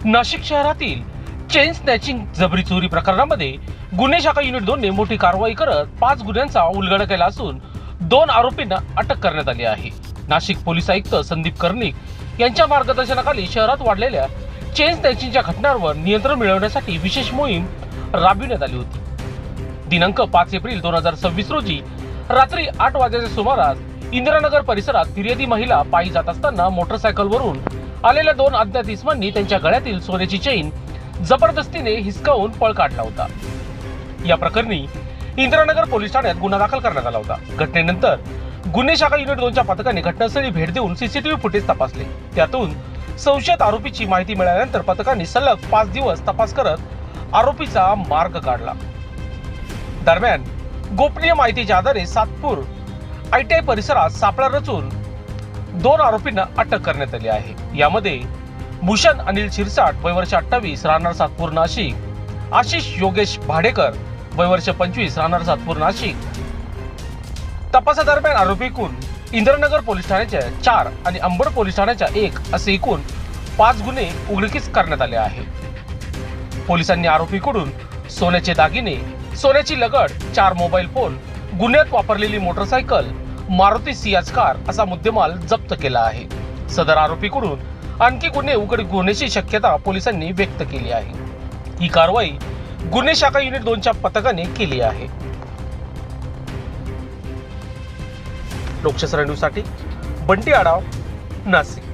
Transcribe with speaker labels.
Speaker 1: नाशिक शहरातील chain snatching जबरी चोरी प्रकरणामध्ये गुन्हे शाखा युनिट 2 ने मोठी कारवाई करत 5 गुन्ह्यांचा उलगडा केला असून 2 आरोपींना अटक करण्यात आली आहे। नाशिक पोलीस आयुक्त संदीप कर्णिक यांच्या मार्गदर्शनाखाली शहरात वाढलेल्या चेन स्नॅचिंगच्या घटनांवर नियंत्रण मिळवण्यासाठी विशेष मोहीम राबविण्यात आली होती। दिनांक 5 एप्रिल 2026 रोजी रात्री 8 वाजेच्या सुमारास इंदिरानगर परिसरात फिर्यादी महिला पायी जात असताना मोटरसायकलवरून आलेल्या 2 अज्ञात इसमांनी त्यांच्या गळ्यातील सोन्याची चेन जबरदस्तीने हिसकावून पळ काढला होता। या प्रकरणी इंदिरानगर पोलीस ठाण्यात गुन्हा दाखल करण्यात आला होता। घटनेनंतर गुन्हे शाखा युनिट 2च्या पथकाने घटनास्थळी भेट देऊन सीसीटीव्ही फुटेज तपासले। त्यातून संशयित आरोपीची माहिती मिळाल्यानंतर पथकाने सलग 5 दिवस तपास करत आरोपीचा मार्ग काढला। दरम्यान गोपनीय माहितीच्या आधारे सातपूर ITI परिसरात सापळा रचून 2 आरोपींना अटक करण्यात आली आहे। यामध्ये भूषण अनिल शिरसाट वय वर्ष 28 राहणार सातपूर नाशिक, आशिष योगेश भाडेकर वय वर्ष 25 राहणार सातपूर नाशिक। तपासादरम्यान आरोपीकडून इंदिरानगर पोलीस ठाण्याच्या 4 आणि अंबड पोलीस ठाण्याच्या 1 असे एकूण 5 गुन्हे उघडकीस करण्यात आले आहे। पोलिसांनी आरोपीकडून सोन्याचे दागिने, सोन्याची लगड, 4 मोबाईल फोन, गुन्ह्यात वापरलेली मोटरसायकल, मारुती सियाज कार असा मुद्देमाल जप्त केला आहे। सदर आरोपीकडून आणखी गुन्हे उघड होण्याची शक्यता पोलिसांनी व्यक्त केली आहे। ही कारवाई गुन्हे शाखा युनिट 2च्या पथकाने केली आहे। लोकशाही न्यूजसाठी बंटी आढाव, नाशिक।